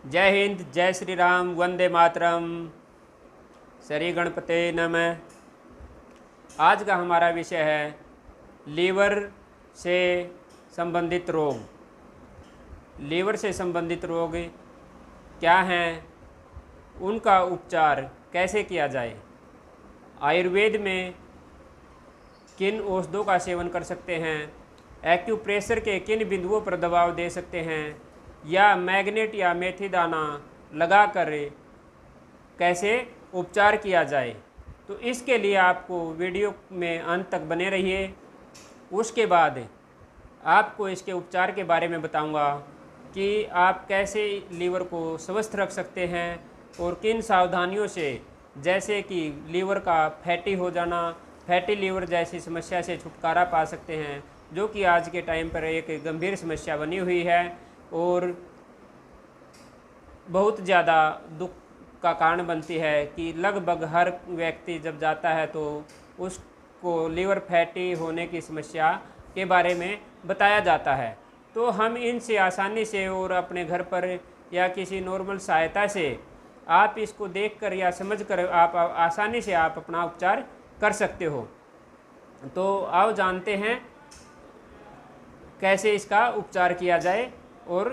जय हिंद, जय श्री राम, वंदे मातरम, श्री गणपते नमः। आज का हमारा विषय है लीवर से संबंधित रोग। लीवर से संबंधित रोग क्या हैं, उनका उपचार कैसे किया जाए, आयुर्वेद में किन औषधों का सेवन कर सकते हैं, एक्यूप्रेशर के किन बिंदुओं पर दबाव दे सकते हैं, या मैग्नेट या मेथी दाना लगाकर कैसे उपचार किया जाए। तो इसके लिए आपको वीडियो में अंत तक बने रहिए। उसके बाद आपको इसके उपचार के बारे में बताऊंगा कि आप कैसे लीवर को स्वस्थ रख सकते हैं और किन सावधानियों से, जैसे कि लीवर का फैटी हो जाना, फैटी लीवर जैसी समस्या से छुटकारा पा सकते हैं, जो कि आज के टाइम पर एक गंभीर समस्या बनी हुई है और बहुत ज़्यादा दुख का कारण बनती है कि लगभग हर व्यक्ति जब जाता है तो उसको लीवर फैटी होने की समस्या के बारे में बताया जाता है। तो हम इनसे आसानी से और अपने घर पर या किसी नॉर्मल सहायता से आप इसको देखकर या समझकर आप आसानी से आप अपना उपचार कर सकते हो। तो आओ जानते हैं कैसे इसका उपचार किया जाए और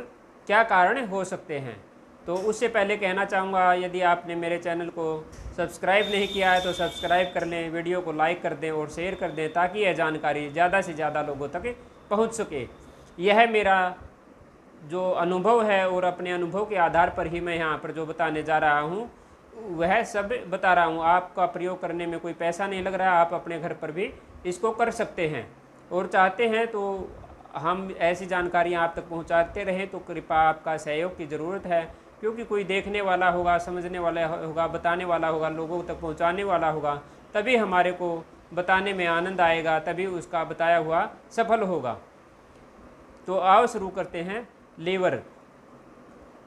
क्या कारण हो सकते हैं। तो उससे पहले कहना चाहूँगा, यदि आपने मेरे चैनल को सब्सक्राइब नहीं किया है तो सब्सक्राइब कर लें, वीडियो को लाइक कर दें और शेयर कर दें, ताकि यह जानकारी ज़्यादा से ज़्यादा लोगों तक पहुँच सके। यह मेरा जो अनुभव है और अपने अनुभव के आधार पर ही मैं यहाँ पर जो बताने जा रहा हूँ वह सब बता रहा हूँ। आपका प्रयोग करने में कोई पैसा नहीं लग रहा, आप अपने घर पर भी इसको कर सकते हैं और चाहते हैं तो हम ऐसी जानकारियाँ आप तक पहुँचाते रहें। तो कृपया आपका सहयोग की ज़रूरत है, क्योंकि कोई देखने वाला होगा, समझने वाला होगा, बताने वाला होगा, लोगों तक पहुँचाने वाला होगा, तभी हमारे को बताने में आनंद आएगा, तभी उसका बताया हुआ सफल होगा। तो आओ शुरू करते हैं।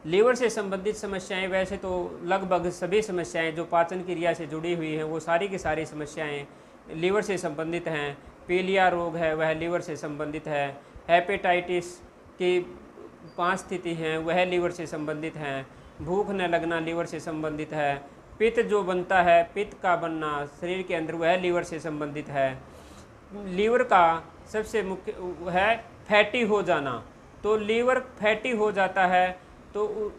लीवर से संबंधित समस्याएं, वैसे तो लगभग सभी समस्याएं जो पाचन क्रिया से जुड़ी हुई हैं वो सारी की सारी समस्याएं लीवर से संबंधित हैं। पीलिया रोग है वह लीवर से संबंधित है। हेपेटाइटिस की 5 स्थिति हैं वह लीवर से संबंधित हैं। भूख न लगना लीवर से संबंधित है। पित्त जो बनता है, पित्त का बनना शरीर के अंदर, वह लीवर से संबंधित है। लीवर का सबसे मुख्य है फैटी हो जाना। तो लीवर फैटी हो जाता है तो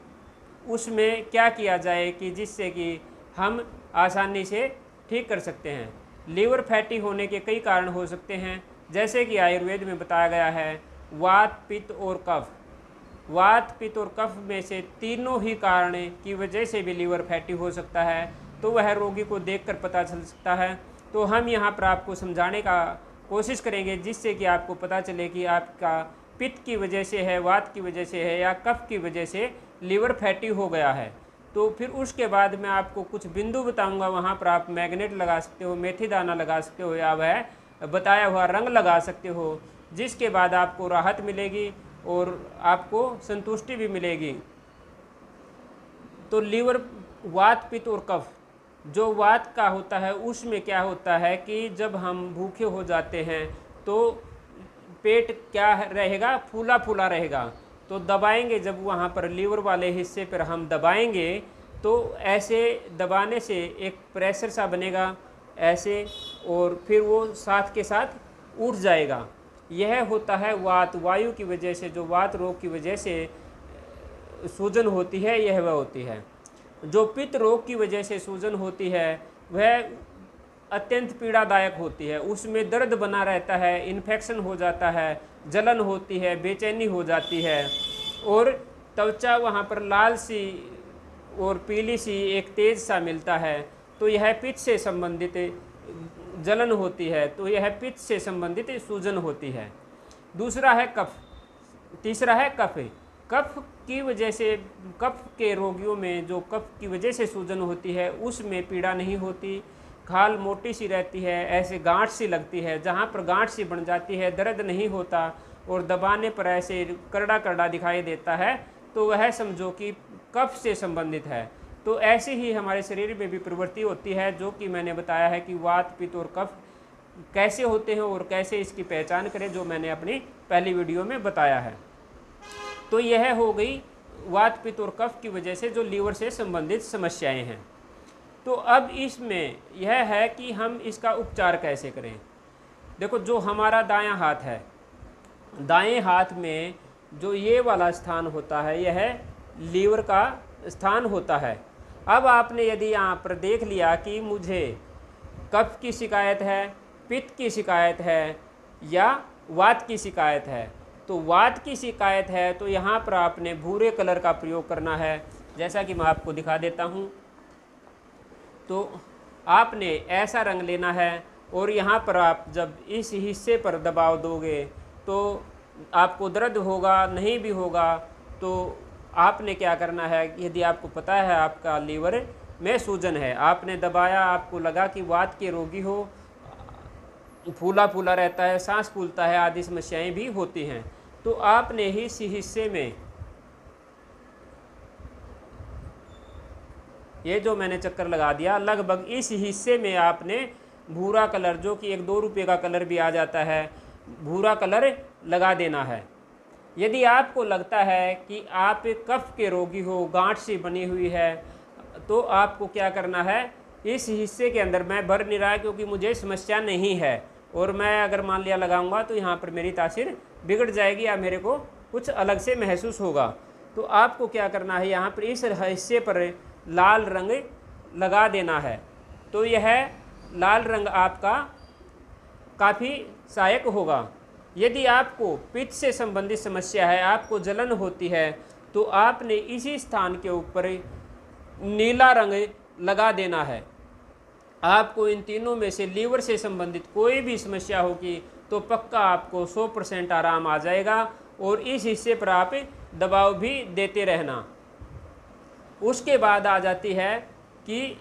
उसमें क्या किया जाए कि जिससे कि हम आसानी से ठीक कर सकते हैं। लीवर फैटी होने के कई कारण हो सकते हैं, जैसे कि आयुर्वेद में बताया गया है वात, पित्त और कफ। वात, पित्त और कफ में से तीनों ही कारण की वजह से भी लीवर फैटी हो सकता है, तो वह रोगी को देखकर पता चल सकता है। तो हम यहाँ पर आपको समझाने का कोशिश करेंगे, जिससे कि आपको पता चले कि आपका पित्त की वजह से है, वात की वजह से है या कफ की वजह से लीवर फैटी हो गया है। तो फिर उसके बाद मैं आपको कुछ बिंदु बताऊंगा, वहाँ पर आप मैग्नेट लगा सकते हो, मेथी दाना लगा सकते हो, या वह बताया हुआ रंग लगा सकते हो, जिसके बाद आपको राहत मिलेगी और आपको संतुष्टि भी मिलेगी। तो लीवर, वात, पित्त और कफ, जो वात का होता है उसमें क्या होता है कि जब हम भूखे हो जाते हैं तो पेट क्या रहेगा, फूला फूला रहेगा। तो दबाएंगे, जब वहाँ पर लीवर वाले हिस्से पर हम दबाएंगे तो ऐसे दबाने से एक प्रेशर सा बनेगा ऐसे, और फिर वो साथ के साथ उठ जाएगा। यह होता है वात, वायु की वजह से, जो वात रोग की वजह से सूजन होती है, यह वह होती है। जो पित्त रोग की वजह से सूजन होती है वह अत्यंत पीड़ादायक होती है। उसमें दर्द बना रहता है, इन्फेक्शन हो जाता है, जलन होती है, बेचैनी हो जाती है और त्वचा वहाँ पर लाल सी और पीली सी एक तेज सा मिलता है। तो यह पित्त से संबंधित जलन होती है, तो यह पित्त से संबंधित सूजन होती है। दूसरा है कफ, तीसरा है कफ। कफ की वजह से, कफ के रोगियों में जो कफ की वजह से सूजन होती है उसमें पीड़ा नहीं होती, खाल मोटी सी रहती है, ऐसे गांठ सी लगती है, जहाँ पर गांठ सी बन जाती है दर्द नहीं होता और दबाने पर ऐसे करड़ा करड़ा दिखाई देता है, तो वह समझो कि कफ से संबंधित है। तो ऐसे ही हमारे शरीर में भी प्रवृत्ति होती है, जो कि मैंने बताया है कि वात, पित्त और कफ कैसे होते हैं और कैसे इसकी पहचान करें, जो मैंने अपनी पहली वीडियो में बताया है। तो यह हो गई वात पित्त और कफ की वजह से जो लीवर से संबंधित समस्याएं हैं। तो अब इसमें यह है कि हम इसका उपचार कैसे करें। देखो, जो हमारा दायां हाथ है, दाएं हाथ में जो ये वाला स्थान होता है यह लीवर का स्थान होता है। अब आपने यदि यहाँ पर देख लिया कि मुझे कफ की शिकायत है, पित्त की शिकायत है या वात की शिकायत है, तो वात की शिकायत है तो यहाँ पर आपने भूरे कलर का प्रयोग करना है, जैसा कि मैं आपको दिखा देता हूँ। तो आपने ऐसा रंग लेना है और यहाँ पर आप जब इस हिस्से पर दबाव दोगे तो आपको दर्द होगा, नहीं भी होगा तो आपने क्या करना है, यदि आपको पता है आपका लीवर में सूजन है, आपने दबाया, आपको लगा कि वात के रोगी हो, फूला फूला रहता है, सांस फूलता है, आदि समस्याएं भी होती हैं, तो आपने ही इस हिस्से में ये जो मैंने चक्कर लगा दिया, लगभग इस हिस्से में आपने भूरा कलर, जो कि 1-2 रुपये का कलर भी आ जाता है, भूरा कलर लगा देना है। यदि आपको लगता है कि आप कफ के रोगी हो, गांठ सी बनी हुई है, तो आपको क्या करना है, इस हिस्से के अंदर, मैं भर नहीं रहा क्योंकि मुझे समस्या नहीं है, और मैं अगर मान लिया लगाऊंगा तो यहाँ पर मेरी तासीर बिगड़ जाएगी या मेरे को कुछ अलग से महसूस होगा। तो आपको क्या करना है, यहाँ पर इस हिस्से पर लाल रंग लगा देना है। तो यह लाल रंग आपका काफ़ी सहायक होगा। यदि आपको पित्त से संबंधित समस्या है, आपको जलन होती है, तो आपने इसी स्थान के ऊपर नीला रंग लगा देना है। आपको इन तीनों में से लीवर से संबंधित कोई भी समस्या होगी तो पक्का आपको 100% आराम आ जाएगा, और इस हिस्से पर आप दबाव भी देते रहना। उसके बाद आ जाती है कि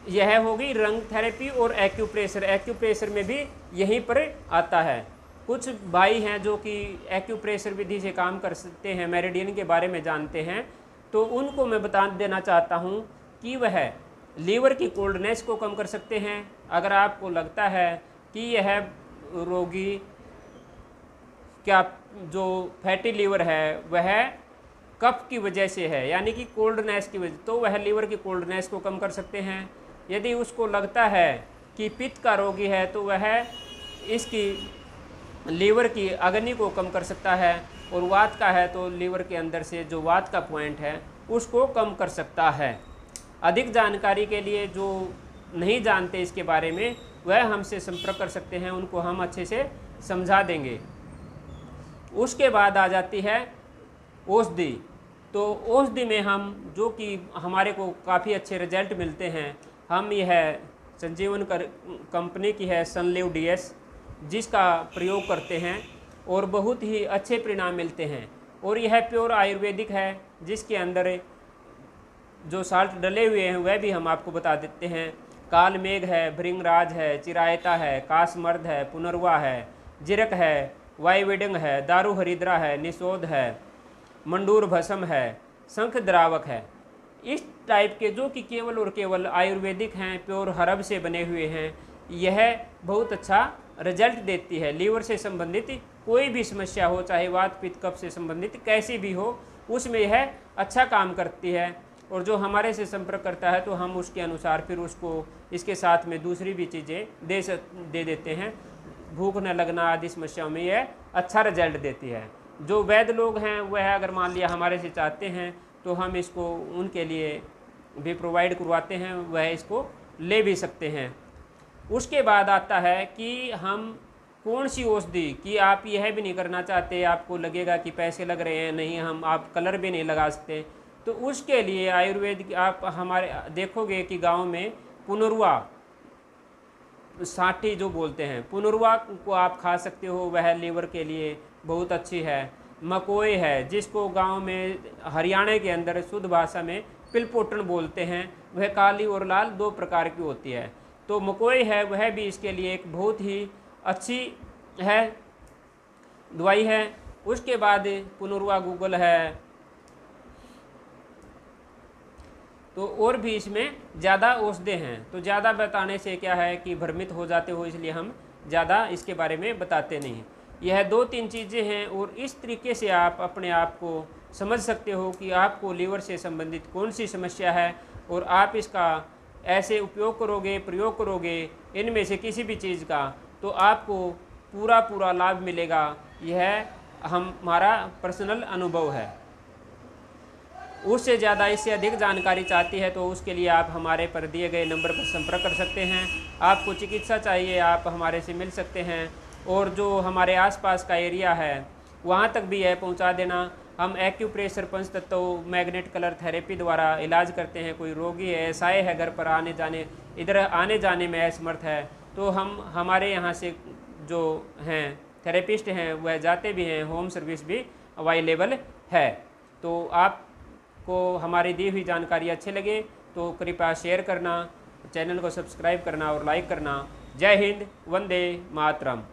यह होगी रंग थेरेपी और एक्यूप्रेशर। एक्यूप्रेशर में भी यहीं पर आता है। कुछ भाई हैं जो कि एक्यूप्रेशर विधि से काम कर सकते हैं, मेरिडियन के बारे में जानते हैं, तो उनको मैं बता देना चाहता हूं कि वह लीवर की कोल्डनेस को कम कर सकते हैं। अगर आपको लगता है कि यह रोगी क्या जो फैटी लीवर है वह कफ की वजह से है, यानी कि कोल्डनेस की वजह, तो वह लीवर की कोल्डनेस को कम कर सकते हैं। यदि उसको लगता है कि पित्त का रोगी है तो वह इसकी लीवर की अग्नि को कम कर सकता है, और वात का है तो लीवर के अंदर से जो वात का पॉइंट है उसको कम कर सकता है। अधिक जानकारी के लिए जो नहीं जानते इसके बारे में, वह हमसे संपर्क कर सकते हैं, उनको हम अच्छे से समझा देंगे। उसके बाद आ जाती है औषधि। तो औषधि में हम, जो कि हमारे को काफ़ी अच्छे रिजल्ट मिलते हैं, हम यह संजीवन कंपनी की है सनलिव डीएस, जिसका प्रयोग करते हैं और बहुत ही अच्छे परिणाम मिलते हैं। और यह प्योर आयुर्वेदिक है, जिसके अंदर जो साल्ट डले हुए हैं वह भी हम आपको बता देते हैं। काल मेघ है, भृंगराज है, चिरायता है, कासमर्द है, पुनर्वा है, जिरक है, वायुवेडंग है, दारू हरिद्रा है, निषोध है, मंडूर भस्म है, शंख द्रावक है। इस टाइप के जो कि केवल और केवल आयुर्वेदिक हैं, प्योर हर्ब से बने हुए हैं, यह बहुत अच्छा रिजल्ट देती है। लीवर से संबंधित कोई भी समस्या हो, चाहे वात पित्त कफ से संबंधित कैसी भी हो, उसमें यह अच्छा काम करती है। और जो हमारे से संपर्क करता है तो हम उसके अनुसार फिर उसको इसके साथ में दूसरी भी चीज़ें दे देते हैं। भूख न लगना आदि समस्याओं में यह अच्छा रिजल्ट देती है। जो वैद्य लोग हैं वह अगर मान लिया हमारे से चाहते हैं तो हम इसको उनके लिए भी प्रोवाइड करवाते हैं, वह इसको ले भी सकते हैं। उसके बाद आता है कि हम कौन सी औषधि कि आप यह भी नहीं करना चाहते, आपको लगेगा कि पैसे लग रहे हैं, नहीं हम आप कलर भी नहीं लगा सकते, तो उसके लिए आयुर्वेद आप हमारे देखोगे कि गांव में पुनर्वा साठी जो बोलते हैं, पुनर्वा को आप खा सकते हो, वह लीवर के लिए बहुत अच्छी है। मकोई है, जिसको गांव में हरियाणा के अंदर शुद्ध भाषा में पिलपोटन बोलते हैं, वह काली और लाल 2 प्रकार की होती है। तो मकोई है वह भी इसके लिए एक बहुत ही अच्छी है, दवाई है। उसके बाद पुनर्वा गूगल है, तो और भी इसमें ज़्यादा औषधि हैं। तो ज़्यादा बताने से क्या है कि भ्रमित हो जाते हो, इसलिए हम ज़्यादा इसके बारे में बताते नहीं। यह 2-3 चीज़ें हैं और इस तरीके से आप अपने आप को समझ सकते हो कि आपको लीवर से संबंधित कौन सी समस्या है और आप इसका ऐसे उपयोग करोगे, प्रयोग करोगे इनमें से किसी भी चीज़ का, तो आपको पूरा लाभ मिलेगा। यह हमारा पर्सनल अनुभव है। उससे ज़्यादा इससे अधिक जानकारी चाहती है तो उसके लिए आप हमारे पर दिए गए नंबर पर संपर्क कर सकते हैं। आपको चिकित्सा चाहिए, आप हमारे से मिल सकते हैं। और जो हमारे आसपास का एरिया है वहाँ तक भी यह पहुँचा देना। हम एक्यूप्रेशर, पंचतत्व, मैग्नेट कलर थेरेपी द्वारा इलाज करते हैं। कोई रोगी है, ऐसाए है घर पर इधर आने जाने में असमर्थ है, तो हम हमारे यहाँ से जो हैं थेरेपिस्ट हैं वह जाते भी हैं, होम सर्विस भी अवेलेबल है। तो आपको हमारी दी हुई जानकारी अच्छे लगे तो कृपया शेयर करना, चैनल को सब्सक्राइब करना और लाइक करना। जय हिंद, वंदे मातरम।